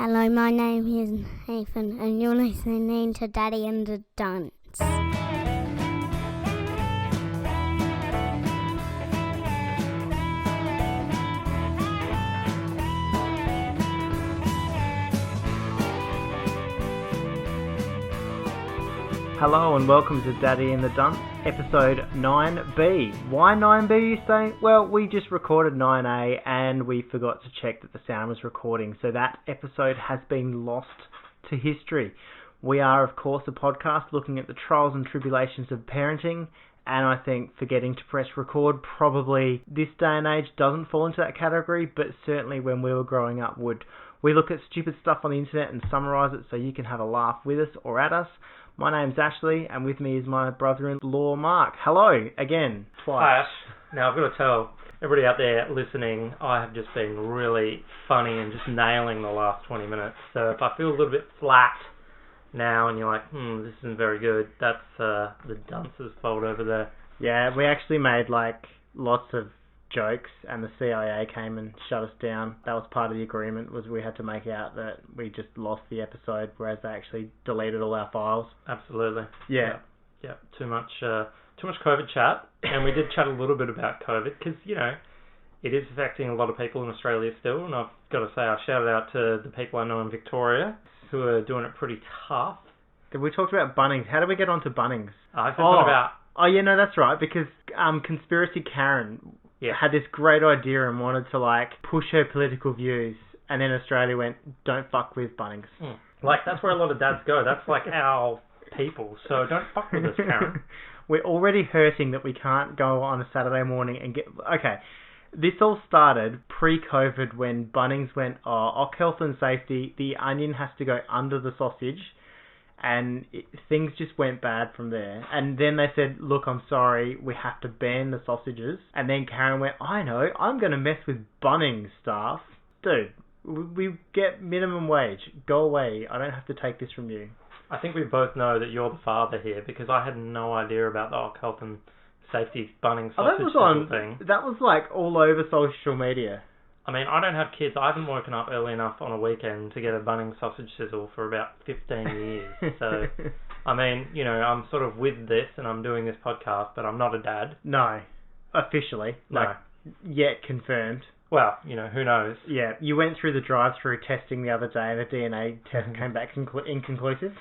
Hello, my name is Nathan, and you're listening to Daddy and the Dunce. Hello and welcome to Daddy and the Dunce, episode 9B. Why 9B, you say? Well, we just recorded 9A and we forgot to check that the sound was recording, so that episode has been lost to history. We are, of course, a podcast looking at the trials and tribulations of parenting, and I think forgetting to press record probably this day and age doesn't fall into that category, but certainly when we were growing up would. We look at stupid stuff on the internet and summarise it so you can have a laugh with us or at us. My name's Ashley, and with me is my brother-in-law, Mark. Hello, again, twice. Hi, Ash. Now, I've got to tell everybody out there listening, I have just been really funny and just nailing the last 20 minutes. So if I feel a little bit flat now and you're like, this isn't very good, that's the dunce's fault over there. Yeah, we actually made, lots of jokes, and the CIA came and shut us down. That was part of the agreement, was we had to make out that we just lost the episode, whereas they actually deleted all our files. Absolutely. Yeah. Yeah. Too much COVID chat, and we did chat a little bit about COVID, because, it is affecting a lot of people in Australia still, and I've got to say, I shout out to the people I know in Victoria, who are doing it pretty tough. We talked about Bunnings. How did we get onto Bunnings? I said something about... Oh, yeah, no, that's right, because Conspiracy Karen... Yeah. Had this great idea and wanted to push her political views, and then Australia went, don't fuck with Bunnings. That's where a lot of dads go. That's our people. So don't fuck with us, Karen. We're already hurting that we can't go on a Saturday morning and get... Okay, this all started pre-COVID when Bunnings went, health and safety, the onion has to go under the sausage. And things just went bad from there. And then they said, look, I'm sorry, we have to ban the sausages. And then Karen went, I know, I'm going to mess with Bunnings staff. Dude, we get minimum wage. Go away. I don't have to take this from you. I think we both know that you're the father here, because I had no idea about the health and safety Bunnings sausage thing. That was all over social media. I mean, I don't have kids. I haven't woken up early enough on a weekend to get a Bunnings sausage sizzle for about 15 years. So, I mean, I'm sort of with this and I'm doing this podcast, but I'm not a dad. No. Officially. No. Yet confirmed. Well, who knows? Yeah, you went through the drive-through testing the other day and the DNA test came back inconclusive.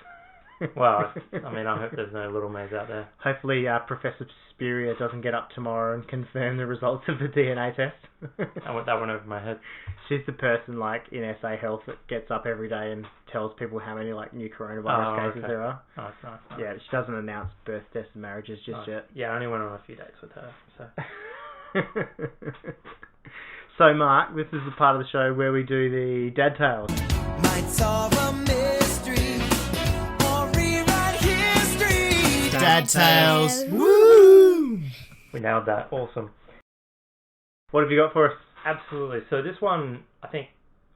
Well, I mean, I hope there's no little mays out there. Hopefully Professor Speria doesn't get up tomorrow and confirm the results of the DNA test. That went over my head. She's the person in SA Health that gets up every day and tells people how many new coronavirus cases there are. Oh, that's nice. Yeah, she doesn't announce birth deaths and marriages just yet. Yeah, I only went on a few dates with her, so... So, Mark, this is the part of the show where we do the Dad Tales. Might solve a mystery or rewrite history. Dad Tales. Woo! We nailed that. Awesome. What have you got for us? Absolutely. So this one, I think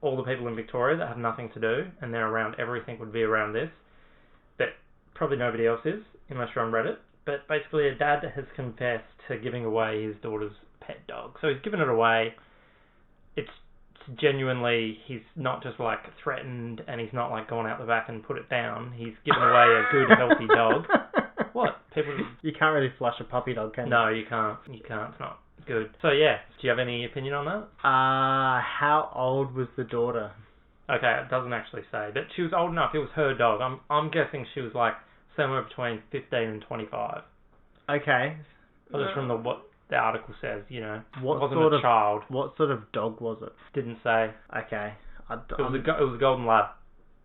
all the people in Victoria that have nothing to do and they're around everything would be around this. But probably nobody else is, unless you're on Reddit. But basically a dad has confessed to giving away his daughter's pet dog. So he's given it away. It's genuinely, he's not just threatened and he's not gone out the back and put it down. He's given away a good, healthy dog. What? You can't really flush a puppy dog, can you? No, you can't. You can't. It's not good. So yeah, do you have any opinion on that? How old was the daughter? Okay, it doesn't actually say, but she was old enough. It was her dog. I'm guessing she was somewhere between 15 and 25. Okay. Well, that's from what the article says, What wasn't sort a of child. What sort of dog was it? Didn't say. Okay. It was a golden lab.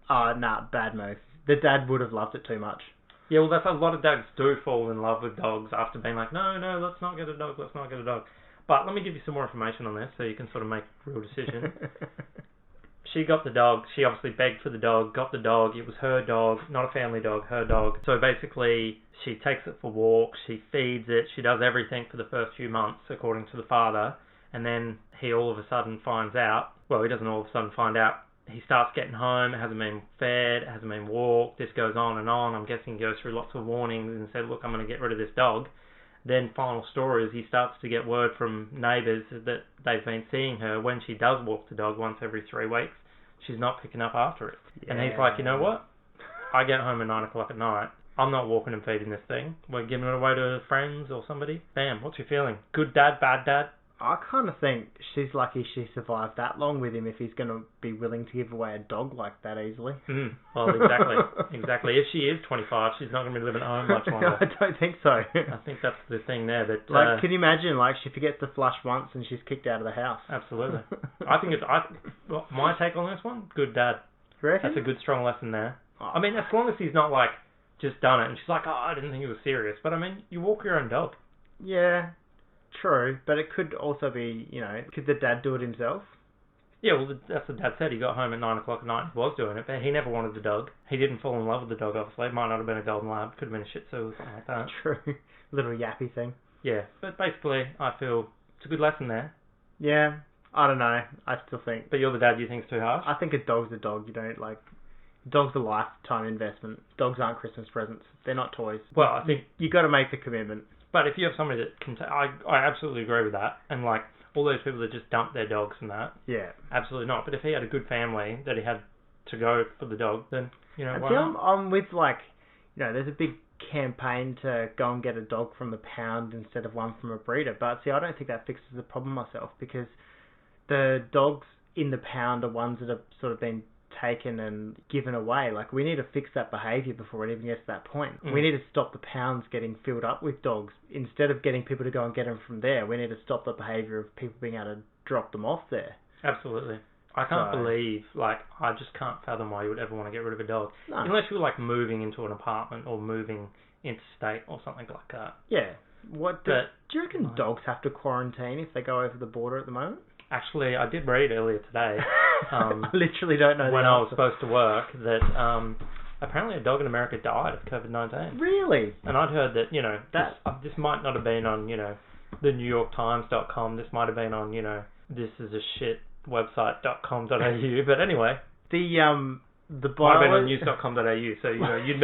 Nah, bad move. The dad would have loved it too much. Yeah, well, that's a lot of dads do fall in love with dogs after being no, let's not get a dog. But let me give you some more information on this so you can sort of make a real decision. She got the dog. She obviously begged for the dog, got the dog. It was her dog, not a family dog, her dog. So basically, she takes it for walks, she feeds it, she does everything for the first few months, according to the father. And then he all of a sudden finds out, well, he doesn't all of a sudden find out, he starts getting home, it hasn't been fed, it hasn't been walked, this goes on and on. I'm guessing he goes through lots of warnings and said, look, I'm going to get rid of this dog. Then final story is he starts to get word from neighbours that they've been seeing her when she does walk the dog once every 3 weeks. she's not picking up after it. Yeah. And he's like, you know what? I get home at 9 o'clock at night. I'm not walking and feeding this thing. We're giving it away to friends or somebody. Bam, what's your feeling? Good dad, bad dad? I kind of think she's lucky she survived that long with him if he's going to be willing to give away a dog like that easily. Well, exactly. If she is 25, she's not going to be living at home much longer. I don't think so. I think that's the thing there. That like, can you imagine, like, she forgets to flush once and she's kicked out of the house? Absolutely. I think my take on this one, good dad. You reckon? That's a good, strong lesson there. Oh. I mean, as long as he's not, like, just done it and she's like, oh, I didn't think it was serious. But, I mean, you walk your own dog. Yeah. True, but it could also be, could the dad do it himself? Yeah, well, that's what Dad said. He got home at 9 o'clock at night. He was doing it, but he never wanted the dog. He didn't fall in love with the dog, obviously. It might not have been a golden lab. Could have been a Shih Tzu or something like that. True. Little yappy thing. Yeah, but basically, I feel it's a good lesson there. Yeah, I don't know. I still think... But you're the dad you think's too harsh? I think a dog's a dog. Dog's a lifetime investment. Dogs aren't Christmas presents. They're not toys. Well, I think... You got to make the commitment. But if you have somebody that can... I absolutely agree with that. And, like, all those people that just dump their dogs and that... Yeah. Absolutely not. But if he had a good family that he had to go for the dog, then, why not? I'm with, there's a big campaign to go and get a dog from the pound instead of one from a breeder. But, see, I don't think that fixes the problem myself, because the dogs in the pound are ones that have sort of been taken and given away. Like, we need to fix that behaviour before it even gets to that point. We need to stop the pounds getting filled up with dogs. Instead of getting people to go and get them from there, we need to stop the behaviour of people being able to drop them off there. Absolutely. I can't believe, I just can't fathom why you would ever want to get rid of a dog. No. Unless you were, moving into an apartment or moving interstate or something like that. Yeah. Do you reckon dogs have to quarantine if they go over the border at the moment? Actually, I did read earlier today. I literally don't know. When I was supposed to work, that apparently a dog in America died of COVID-19. Really? And I'd heard that this might not have been on the NewYorkTimes.com. This might have been on this is a shit website.com.au. But anyway, the might have been on news.com.au. So you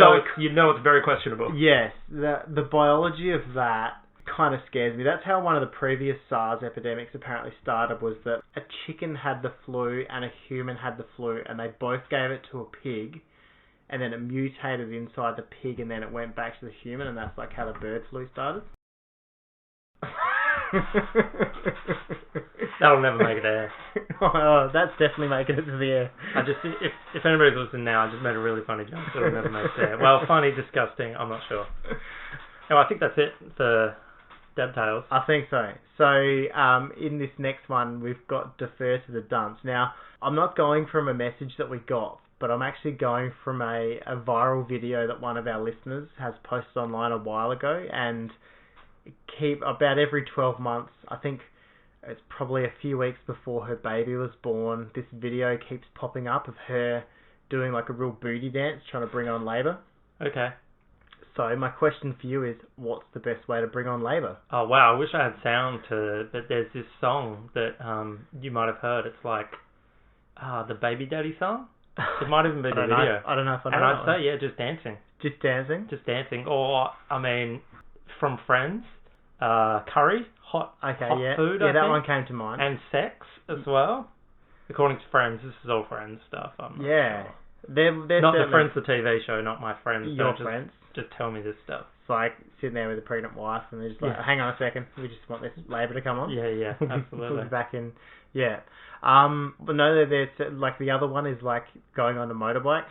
know it's very questionable. Yes, the biology of that kind of scares me. That's how one of the previous SARS epidemics apparently started, was that a chicken had the flu and a human had the flu, and they both gave it to a pig, and then it mutated inside the pig, and then it went back to the human, and that's how the bird flu started. That'll never make it air. Oh, that's definitely making it to the air. If anybody's listening now, I just made a really funny joke, so it'll never make it air. Well, funny, disgusting, I'm not sure. Oh, I think that's it for Dad Tales. I think so. So, in this next one, we've got Defer to the Dunce. Now, I'm not going from a message that we got, but I'm actually going from a viral video that one of our listeners has posted online a while ago, and about every 12 months, I think it's probably a few weeks before her baby was born, this video keeps popping up of her doing a real booty dance, trying to bring on labour. Okay. So my question for you is, what's the best way to bring on labour? Oh wow, I wish I had sound to it, but there's this song that you might have heard. It's the Baby Daddy song. It might even be the video. I don't know if I know. And I'd say, yeah, just dancing. Just dancing? Just dancing. Or, from Friends, curry, hot food, Yeah, that one came to mind. And sex as well. According to Friends, this is all Friends stuff. I'm not sure. They're not the Friends, the TV show, not my friends. Your friends. Just tell me this stuff. It's sitting there with a pregnant wife, and they're just hang on a second, we just want this labour to come on. Yeah, absolutely. We'll be back in, yeah. But no, there's the other one is going on a motorbike.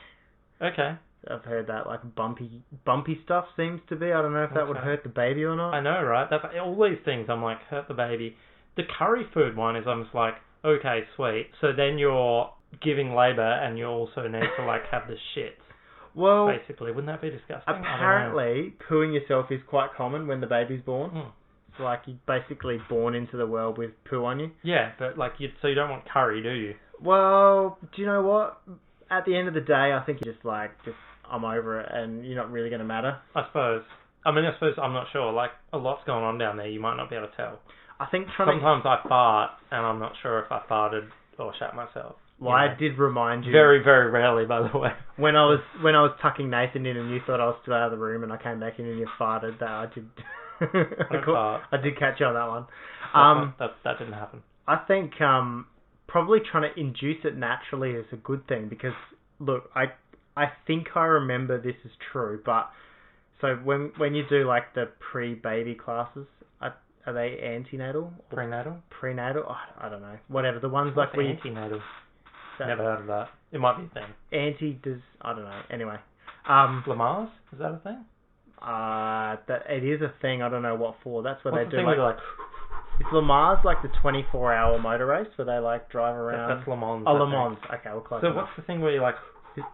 Okay. I've heard that bumpy stuff seems to be. I don't know if that would hurt the baby or not. I know, right? That's all these things. I'm hurt the baby. The curry food one is I'm just okay, sweet. So then you're giving labour, and you also need to have the shits. Well, basically, wouldn't that be disgusting? Apparently, pooing yourself is quite common when the baby's born. It's you're basically born into the world with poo on you. Yeah, but so you don't want curry, do you? Well, do you know what? At the end of the day, I think you're just I'm over it, and you're not really going to matter. I suppose I'm not sure. A lot's going on down there. You might not be able to tell. I think sometimes I fart, and I'm not sure if I farted or shat myself. Well, I did remind you. Very, very rarely, by the way. When I was tucking Nathan in, and you thought I was still out of the room, and I came back in and you farted, that I did. I did catch you on that one. That didn't happen. I think probably trying to induce it naturally is a good thing because, look, I think I remember this is true, but so when you do like the pre-baby classes, are they antenatal? Prenatal? Prenatal? Oh, I don't know. Whatever. The ones What's like we... antenatal? Never heard of that. It might be a thing. I don't know. Anyway. Lamaze? Is that a thing? That it is a thing. I don't know what for. That's where What's they the do thing like... where like... Is Le Mans like the 24-hour motor race where they like drive around? That's Le Mans. Oh, Le Mans. Okay, we'll close. So what's the thing where you're like...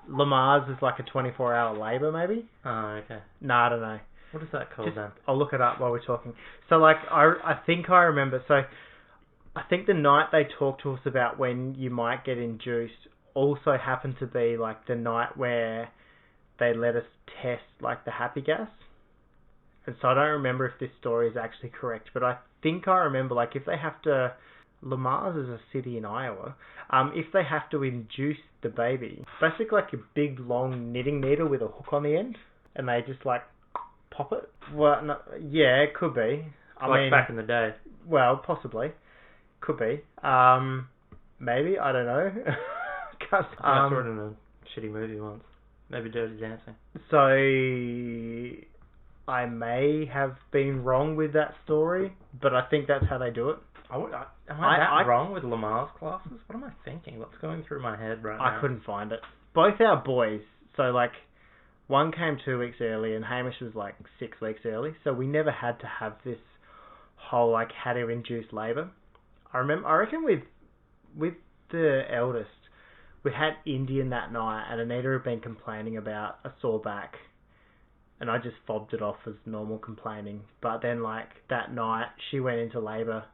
Le Mans is like a 24-hour labour, maybe? Oh, okay. No, I don't know. What is that called then? I'll look it up while we're talking. So, like, I think I remember. So, I think the night they talked to us about when you might get induced also happened to be, like, the night where they let us test, like, the happy gas. And so I don't remember if this story is actually correct, but I think I remember, like, if they have to... Le Mans is a city in Iowa. If they have to induce the baby, basically like a big, long knitting needle with a hook on the end, and they just, like, pop it? Well, no, yeah, it could be. I mean, back in the day. Well, possibly. Could be. Maybe, I don't know. I saw it in a shitty movie once. Maybe Dirty Dancing. So, I may have been wrong with that story, but I think that's how they do it. Am I wrong with Lamar's classes? What am I thinking? What's going through my head right now? I couldn't find it. Both our boys, so like, one came 2 weeks early and Hamish was like 6 weeks early, so we never had to have this whole like how to induce labour. I reckon with the eldest, we had Indian that night and Anita had been complaining about a sore back, and I just fobbed it off as normal complaining. But then like that night she went into labour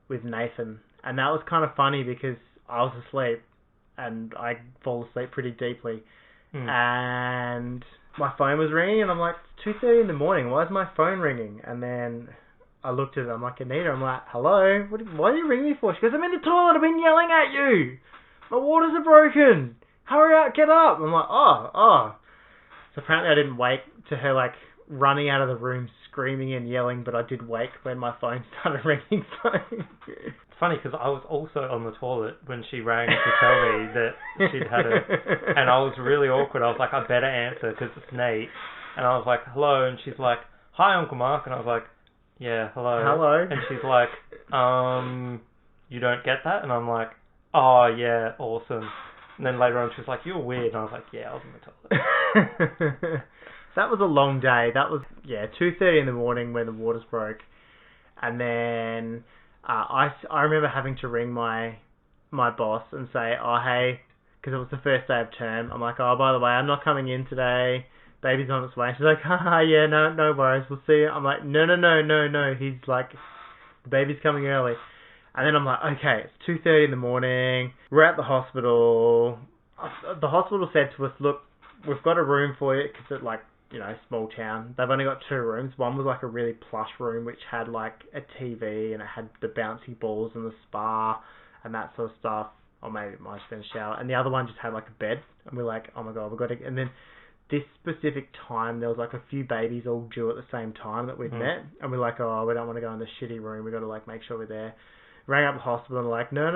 with Nathan, and that was kind of funny because I was asleep and I fall asleep pretty deeply. And my phone was ringing, and I'm like, it's 2:30 in the morning. Why is my phone ringing? And then I looked at it. I'm like, Anita. I'm like, hello. Why are you ringing me for? She goes, I'm in the toilet. I've been yelling at you. My waters are broken. Hurry up, get up. I'm like, oh. So apparently I didn't wake to her like running out of the room screaming and yelling, but I did wake when my phone started ringing. So it's funny because I was also on the toilet when she rang to tell me that she'd had it, and I was really awkward. I was like, I better answer because it's Nate, and I was like, hello, and she's like, hi, Uncle Mark, and I was like, yeah, hello, and she's like, you don't get that, and I'm like, oh yeah, awesome. And then later on she was like, you're weird, and I was like, yeah, I was in the toilet. That was a long day. That was 2:30 in the morning when the waters broke, and then I remember having to ring my boss and say, oh hey, because it was the first day of term. I'm like, oh, by the way, I'm not coming in today. Baby's on its way. She's like, haha, yeah, no worries, we'll see you. I'm like, no. He's like, the baby's coming early. And then I'm like, okay, it's 2:30 in the morning. We're at the hospital. The hospital said to us, look, we've got a room for you because it's like, you know, small town. They've only got 2 rooms. One was like a really plush room which had like a TV and it had the bouncy balls and the spa and that sort of stuff. Or maybe it might have been a shower. And the other one just had like a bed. And we're like, oh my god, we've got to... And then this specific time, there was like a few babies all due at the same time that we'd met. And we're like, oh, we don't want to go in the shitty room. We've got to like make sure we're there. Rang up the hospital and like, no,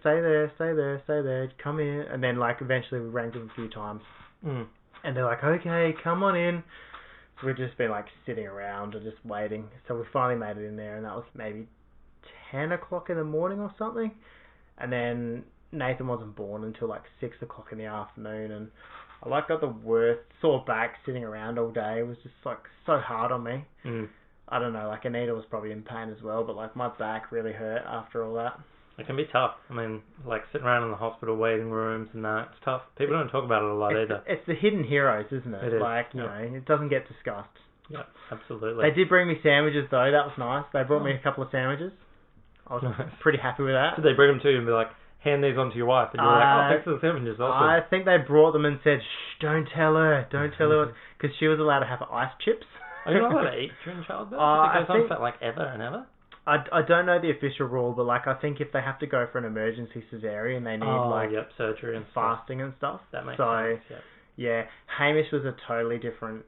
stay there, come in. And then like eventually we rang them a few times. And they're like, okay, come on in. So we've just been like sitting around and just waiting. So we finally made it in there, and that was maybe 10 o'clock in the morning or something. And then Nathan wasn't born until like 6 o'clock in the afternoon, and I like got the worst sore back sitting around all day. It was just like so hard on me. I don't know, like Anita was probably in pain as well, but like my back really hurt after all that. It can be tough. I mean, like sitting around in the hospital waiting rooms and that, it's tough. People don't talk about it a lot either. It's the hidden heroes, isn't it? It is. Like, you know, it doesn't get discussed. Yeah, absolutely. They did bring me sandwiches though, that was nice. They brought me a couple of sandwiches. I was pretty happy with that. Did they bring them to you and be like, hand these on to your wife? And you're like, oh, thanks for the sandwiches. Awesome. I think they brought them and said, shh, don't tell her. Because she was allowed to have ice chips. Are you not allowed to eat during childbirth? It goes on for like ever and ever? I don't know the official rule, but like I think if they have to go for an emergency cesarean, they need surgery and fasting and stuff. That makes sense. Yep. Yeah, Hamish was a totally different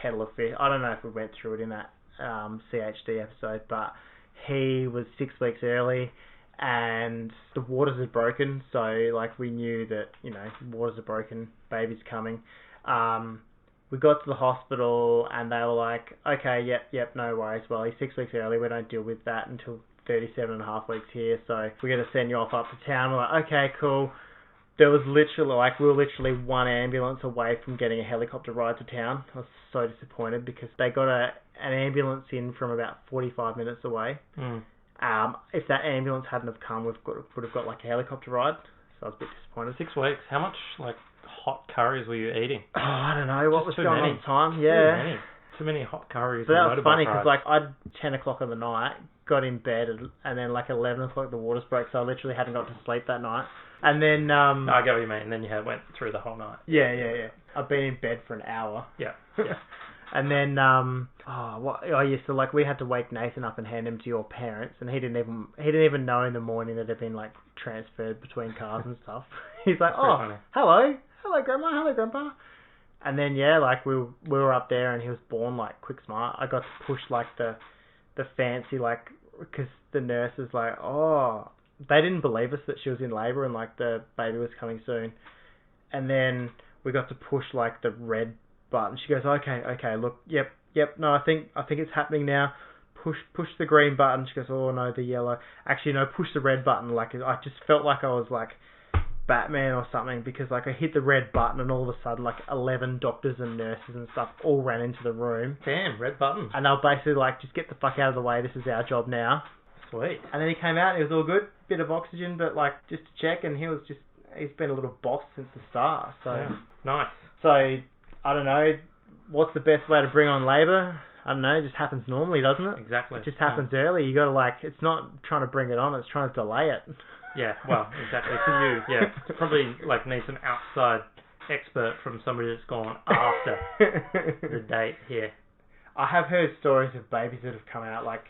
kettle of fish. I don't know if we went through it in that CHD episode, but he was 6 weeks early, and the waters had broken, so like we knew that, you know, waters are broken, baby's coming. We got to the hospital and they were like, okay, yep, no worries. Well, he's 6 weeks early. We don't deal with that until 37 and a half weeks here, so we're going to send you off up to town. We're like, okay, cool. There was literally, like, we were literally one ambulance away from getting a helicopter ride to town. I was so disappointed because they got an ambulance in from about 45 minutes away. If that ambulance hadn't have come, would have got like a helicopter ride. So I was a bit disappointed. 6 weeks. How much like hot curries were you eating? Oh, I don't know what Just was too going many. on at the time. Yeah. Too many hot curries. But that and was funny motorbike because rides. like I'd 10 o'clock in the night, got in bed, and then like 11 o'clock the waters broke, so I literally hadn't got to sleep that night. And then No, I get what you mean. And then you went through the whole night. Yeah. I've been in bed for an hour. Yeah. And then so like we had to wake Nathan up and hand him to your parents, and he didn't even know in the morning that they'd been like transferred between cars and stuff. He's like, That's pretty funny. hello grandma, hello grandpa. And then like we were up there and he was born like quick smart. I got to push like the fancy, like, because the nurse is like, oh, they didn't believe us that she was in labour and like the baby was coming soon. And then we got to push like the red button. She goes, okay, look, yep, no, I think it's happening now. Push the green button. She goes, oh no, the yellow. Actually, no, push the red button. Like, I just felt like I was like Batman or something, because like I hit the red button and all of a sudden like 11 doctors and nurses and stuff all ran into the room. Damn, red button. And they were basically like, just get the fuck out of the way, this is our job now. Sweet. And then he came out, it was all good, bit of oxygen, but like just to check, and he's been a little boss since the start. So Yeah. Nice. So I don't know, what's the best way to bring on labour? I don't know, it just happens normally, doesn't it? Exactly. It just happens early. You got to like, it's not trying to bring it on, it's trying to delay it. Yeah, well, exactly. For you, yeah. Probably like need some outside expert from somebody that's gone after the date here. I have heard stories of babies that have come out like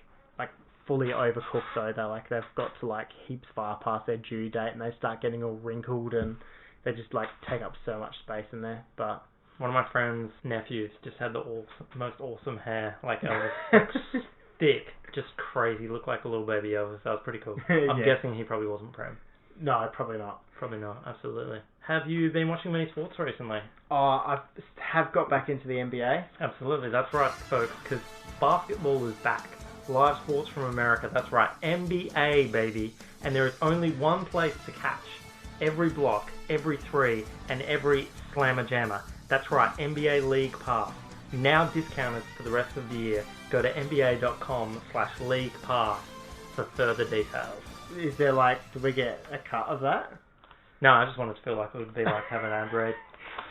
fully overcooked though. They've got to like heaps far past their due date and they start getting all wrinkled and they just like take up so much space in there. But one of my friend's nephews just had the most awesome hair, like Elvis. Thick, just crazy, looked like a little baby Elvis. That was pretty cool. I'm guessing he probably wasn't prem. No, probably not. Probably not, absolutely. Have you been watching many sports recently? Oh, I have got back into the NBA. Absolutely, that's right, folks, because basketball is back. Live sports from America, that's right, NBA, baby. And there is only one place to catch every block, every three, and every slammer-jammer. That's right, NBA League Pass. Now discounted for the rest of the year. Go to nba.com/league pass for further details. Is there like, do we get a cut of that? No, I just wanted to feel like it would be like having an Android.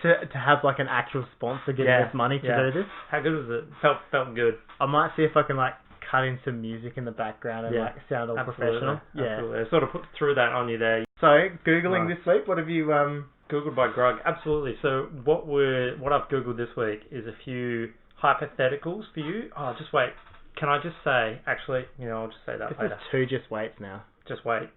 To have like an actual sponsor giving us money to do this? How good was it? Felt good. I might see if I can like cut in some music in the background and like sound all professional. Absolutely. I sort of put threw that on you there. So, Googling this week, what have you Googled by Grug. Absolutely. So what I've Googled this week is a few hypotheticals for you. Oh, just wait. Can I just say, actually, I'll just say that later. This is two just waits now. Just wait.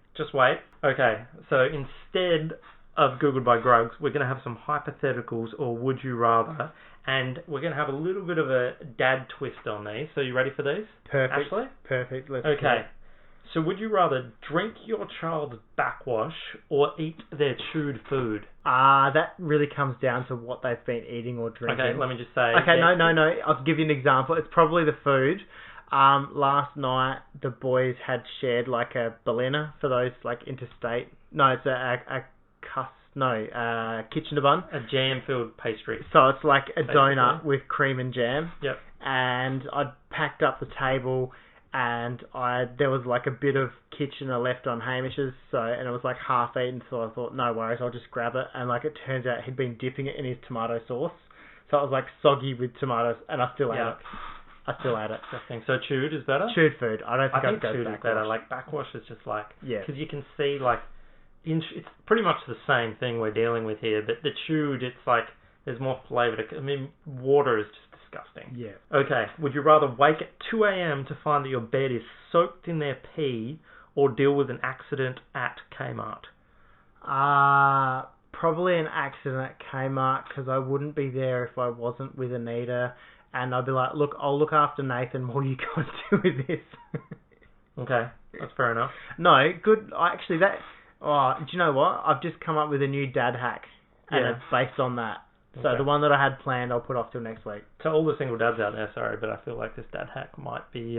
Okay, so instead of Googled by Grugs, we're going to have some hypotheticals or would you rather, and we're going to have a little bit of a dad twist on these. So you ready for these? Perfect. Ashley? Perfect. Let's Okay. So would you rather drink your child's backwash or eat their chewed food? That really comes down to what they've been eating or drinking. Okay, let me just say... Okay, no. I'll give you an example. It's probably the food. Last night, the boys had shared like a Berliner for those like interstate... No, it's a Kitchener bun. A jam-filled pastry. So it's like a donut with cream and jam. Yep. And I'd packed up the table... And there was like a bit of Kitchener left on Hamish's, and it was like half eaten, so I thought, no worries, I'll just grab it. And like it turns out he'd been dipping it in his tomato sauce, so it was like soggy with tomatoes, and I still ate it. Interesting. So chewed is better? Chewed food. I don't think I'd go chewed backwash. is better. Like backwash is just like, because you can see like, it's pretty much the same thing we're dealing with here, but the chewed, it's like there's more flavour. Water is just disgusting. Yeah. Okay, would you rather wake at 2 a.m. to find that your bed is soaked in their pee or deal with an accident at Kmart? Probably an accident at Kmart, because I wouldn't be there if I wasn't with Anita, and I'd be like, look, I'll look after Nathan while you guys do with this. Okay, that's fair enough. No, good. Actually, that. Oh, do you know what? I've just come up with a new dad hack, and Yeah. it's based on that. So Okay. the one that I had planned, I'll put off till next week. To all the single dads out there, sorry, but I feel like this dad hack might be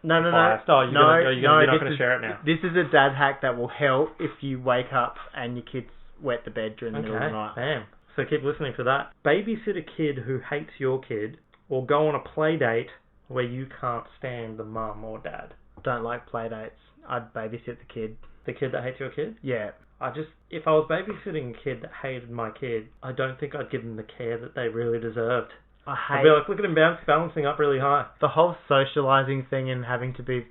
No. biased. Oh, you're not going to share it now. This is a dad hack that will help if you wake up and your kids wet the bed during the middle of the night. Bam. So keep listening for that. Babysit a kid who hates your kid, or go on a play date where you can't stand the mum or dad. Don't like play dates. I'd babysit the kid. The kid that hates your kid? Yeah. If I was babysitting a kid that hated my kid, I don't think I'd give them the care that they really deserved. I'd be like, look at him balancing up really high. The whole socialising thing and having to be...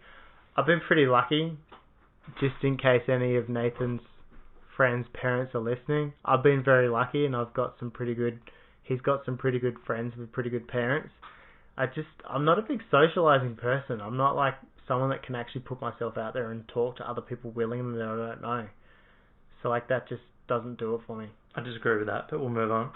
I've been pretty lucky, just in case any of Nathan's friends' parents are listening. I've been very lucky and I've got some pretty good... He's got some pretty good friends with pretty good parents. I'm not a big socialising person. I'm not like someone that can actually put myself out there and talk to other people willingly that I don't know. So like that just doesn't do it for me. I disagree with that, but we'll move on.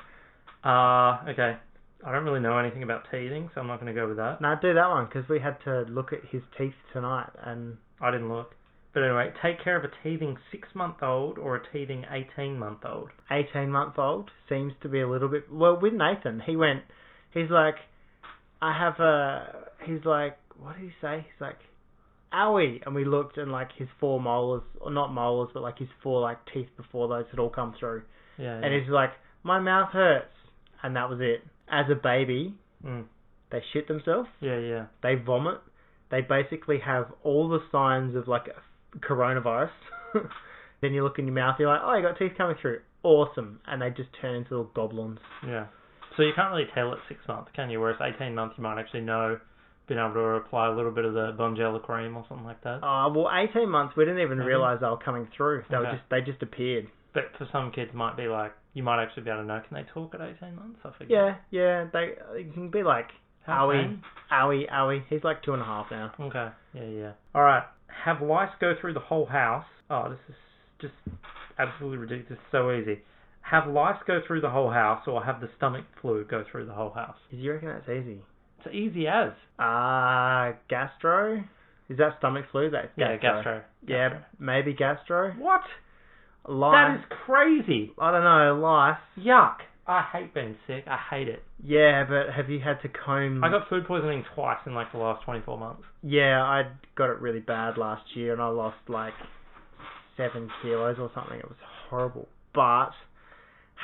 Okay. I don't really know anything about teething, so I'm not going to go with that. No, do that one, because we had to look at his teeth tonight, and... I didn't look. But anyway, take care of a teething 6-month-old or a teething 18-month-old. 18-month-old seems to be a little bit... Well, with Nathan, he's like, what did he say? He's like, owie, and we looked and like his 4 molars, or not molars, but like his 4 like teeth before those had all come through. Yeah. And he's like, my mouth hurts, and that was it. As a baby, they shit themselves. Yeah. They vomit. They basically have all the signs of like coronavirus. Then you look in your mouth, you're like, oh, you got teeth coming through. Awesome. And they just turn into little goblins. Yeah. So you can't really tell at 6 months, can you? Whereas 18 months, you might actually know, being able to apply a little bit of the Bonjela cream or something like that. Well, 18 months, we didn't even realise they were coming through. They just appeared. But for some kids, it might be like, you might actually be able to know, can they talk at 18 months? I forget. Yeah. They can be like, owie. He's like 2.5 now. Okay. Yeah. All right. Have lice go through the whole house. Oh, this is just absolutely ridiculous. This is so easy. Have lice go through the whole house, or have the stomach flu go through the whole house? Do you reckon that's easy? It's easy as. Gastro? Is that stomach flu? That's gastro. Yeah, gastro. Yeah, maybe gastro. What? Lice. That is crazy. I don't know, lice. Yuck. I hate being sick. I hate it. Yeah, but have you had to comb... I got food poisoning twice in like the last 24 months. Yeah, I got it really bad last year and I lost like 7 kilos or something. It was horrible. But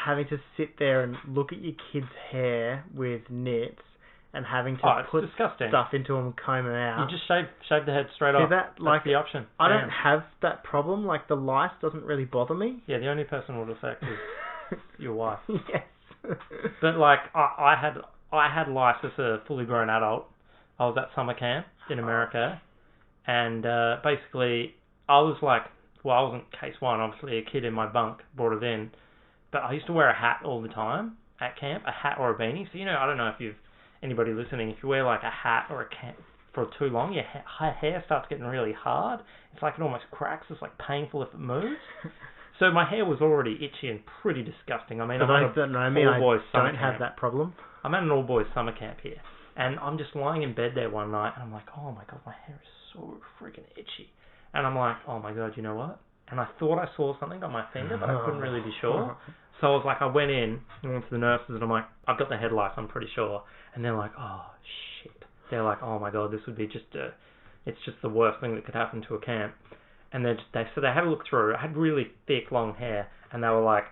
having to sit there and look at your kid's hair with nits and having to put stuff into them and comb them out. You just shave the head straight off. That's the option. I don't have that problem. Like the lice doesn't really bother me. Yeah, the only person it would affect is your wife. Yes. But like I had lice as a fully grown adult. I was at summer camp in America, and basically I was like, well, I wasn't case 1. Obviously, a kid in my bunk brought it in, but I used to wear a hat all the time at camp, a hat or a beanie. So I don't know if anybody listening, if you wear like a hat or a cap for too long, your hair starts getting really hard. It's like it almost cracks. It's like painful if it moves. So my hair was already itchy and pretty disgusting. I mean, I don't have that problem. I'm at an all-boys summer camp here, and I'm just lying in bed there one night, and I'm like, oh my god, my hair is so freaking itchy. And I'm like, oh my god, you know what? And I thought I saw something on my finger, but I couldn't really be sure. So I was like, I went in and went to the nurses, and I'm like, I've got the head lice, I'm pretty sure. And they're like, oh shit. They're like, oh my god, this would be it's just the worst thing that could happen to a camp. And they had a look through. I had really thick, long hair, and they were like,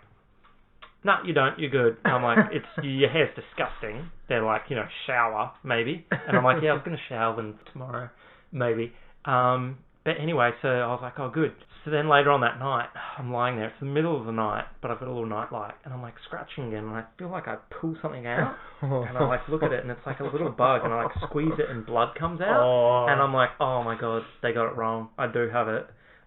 "No, you don't. You're good." And I'm like, your hair's disgusting." They're like, shower maybe, and I'm like, yeah, I was gonna shower them tomorrow, maybe. But anyway, so I was like, oh, good. So then later on that night, I'm lying there. It's the middle of the night, but I've got a little night light, and I'm like scratching again, and I feel like I pull something out, and I like look at it, and it's like a little bug, and I like squeeze it, and blood comes out, and I'm like, oh my god, they got it wrong. I do have it.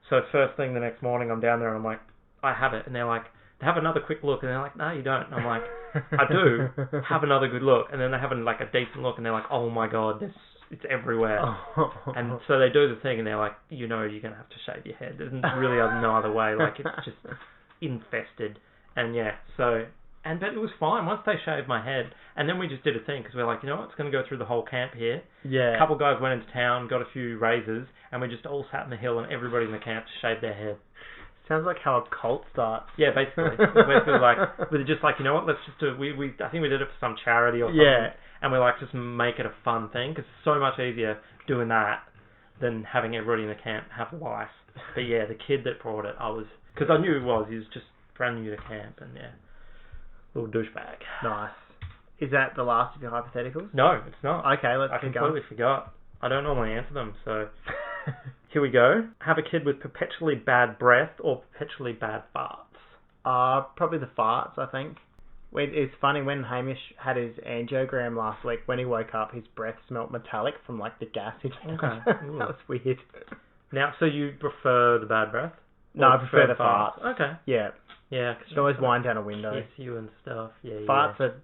So first thing the next morning, I'm down there and I'm like, I have it. And they're like, they have another quick look. And they're like, no, you don't. And I'm like, I do. Have another good look. And then they have like a decent look and they're like, oh my god, it's everywhere. And so they do the thing and they're like, you're going to have to shave your head. There's really no other way. Like it's just infested. And yeah, so But it was fine once they shaved my head. And then we just did a thing because we were like, you know what, it's going to go through the whole camp here. Yeah. A couple guys went into town, got a few razors, and we just all sat in the hill and everybody in the camp shaved their head. Sounds like how a cult starts. Yeah, basically. Basically, like, we're just like, you know what, let's just do it. I think we did it for some charity or something. Yeah. And we're like, just make it a fun thing because it's so much easier doing that than having everybody in the camp have lice. But yeah, the kid that brought it, because I knew he was just brand new to camp and yeah, little douchebag. Nice. Is that the last of your hypotheticals? No, it's not. Okay, let's keep going. I completely forgot. I don't normally answer them, so here we go. Have a kid with perpetually bad breath or perpetually bad farts? Probably the farts, I think. It's funny, when Hamish had his angiogram last week, when he woke up, his breath smelt metallic from like the gas he took. Okay. That was weird. Now, so you prefer the bad breath? No, I prefer the farts. Okay. Yeah. Yeah. You can always wind down a window. Kiss you and stuff. Yeah. Farts are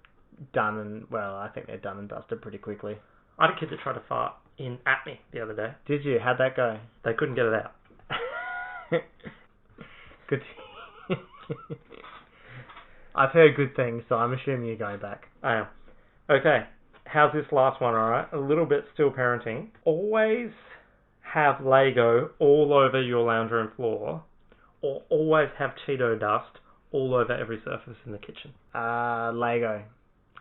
done and, well, I think they're done and dusted pretty quickly. I had a kid that tried to fart at me the other day. Did you? How'd that go? They couldn't get it out. Good. I've heard good things, so I'm assuming you're going back. I am. Okay. How's this last one, alright? A little bit still parenting. Always have Lego all over your lounge room floor, or always have Cheeto dust all over every surface in the kitchen. Lego.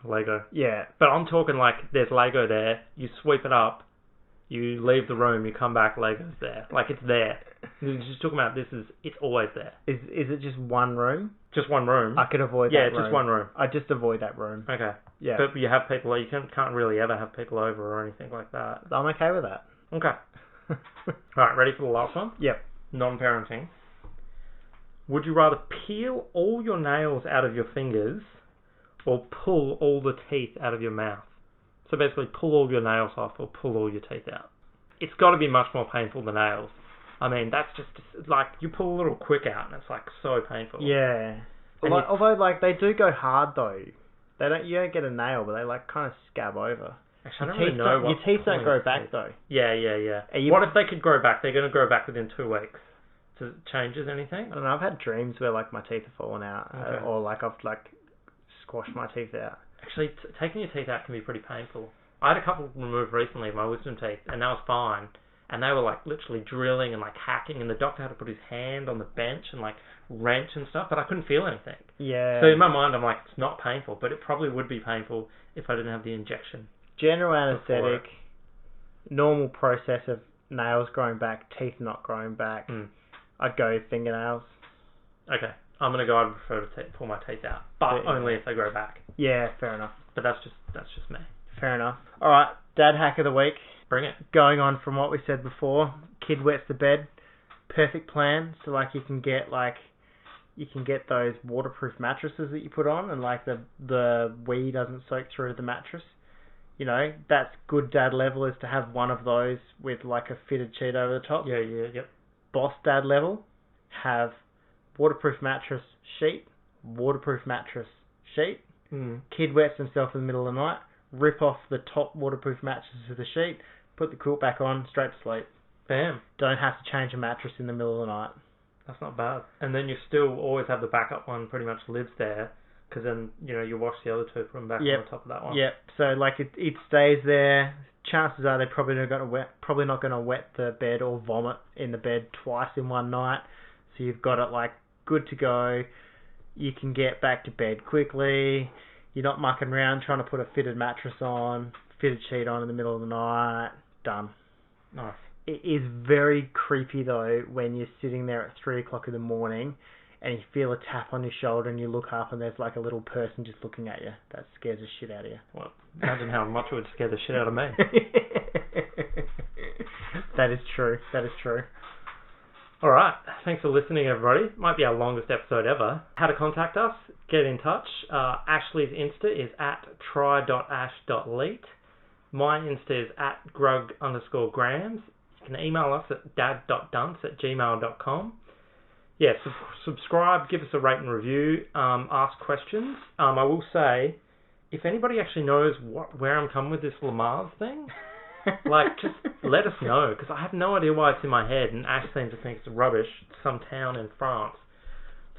Lego. Yeah. But I'm talking like there's Lego there, you sweep it up, you leave the room, you come back, Lego's there. Like it's there. Just talking about it's always there. Is it just one room? Just one room. I could avoid that room. Yeah, just one room. I just avoid that room. Okay. Yeah. But you have people, you can't really ever have people over or anything like that. I'm okay with that. Okay. Alright, ready for the last one? Yep. Non-parenting. Would you rather peel all your nails out of your fingers or pull all the teeth out of your mouth? So basically pull all your nails off or pull all your teeth out. It's got to be much more painful than nails. I mean, that's just like you pull a little quick out and it's like so painful. Yeah. Although like they do go hard though. You don't get a nail, but they like kind of scab over. Actually, I don't really know your teeth don't grow back though. Yeah. What if they could grow back? They're going to grow back within 2 weeks. Does it changes anything? I don't know. I've had dreams where like my teeth have fallen out, or like I've like squashed my teeth out. Actually, taking your teeth out can be pretty painful. I had a couple removed recently, my wisdom teeth, and that was fine. And they were like literally drilling and like hacking, and the doctor had to put his hand on the bench and like wrench and stuff, but I couldn't feel anything. Yeah. So in my mind, I'm like, it's not painful, but it probably would be painful if I didn't have the injection. General anaesthetic, normal process of nails growing back, teeth not growing back. I'd go fingernails. Okay. I'm going to go, I'd prefer to pull my teeth out, but only if they grow back. Yeah, fair enough. But that's just me. Fair enough. Alright, Dad Hack of the Week. Bring it. Going on from what we said before, kid wets the bed. Perfect plan. So like you can get those waterproof mattresses that you put on, and like the wee doesn't soak through the mattress. You know, that's good dad level, is to have one of those with like a fitted sheet over the top. Yep. Boss dad level, have waterproof mattress sheet, waterproof mattress sheet. Kid wets himself in the middle of the night, rip off the top waterproof mattress of the sheet, put the quilt back on, straight to sleep. Bam. Don't have to change a mattress in the middle of the night. That's not bad. And then you still always have the backup one pretty much lives there, because then, you know, you wash the other two, put them back on the top of that one. Yep. So like it stays there. Chances are they're probably not going to wet the bed or vomit in the bed twice in one night. So you've got it like good to go. You can get back to bed quickly. You're not mucking around trying to put a fitted mattress on, fitted sheet on in the middle of the night. Done. Nice. It is very creepy though when you're sitting there at 3 o'clock in the morning and you feel a tap on your shoulder and you look up and there's like a little person just looking at you. That scares the shit out of you. Well, imagine how much it would scare the shit out of me. That is true. Alright, thanks for listening everybody. Might be our longest episode ever. How to contact us, get in touch. Ashley's Insta is at try.ash.leet. My Insta is at grug_grams. You can email us at dad.dunce@gmail.com. Yeah, subscribe, give us a rate and review, ask questions. I will say, if anybody actually knows where I'm coming with this Lamar's thing, like, just let us know, because I have no idea why it's in my head, and Ash seems to think it's rubbish. It's some town in France.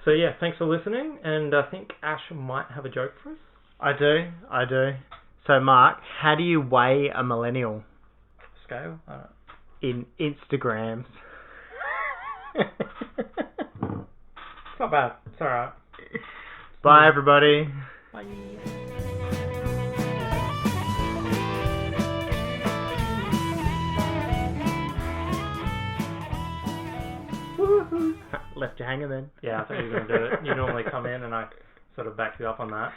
So yeah, thanks for listening, and I think Ash might have a joke for us. I do. So Mark, how do you weigh a millennial? Scale? In Instagrams. It's not bad. It's alright. Bye everybody. Bye. Left you hanging then. Yeah, I thought you were going to do it. You normally come in and I sort of back you up on that.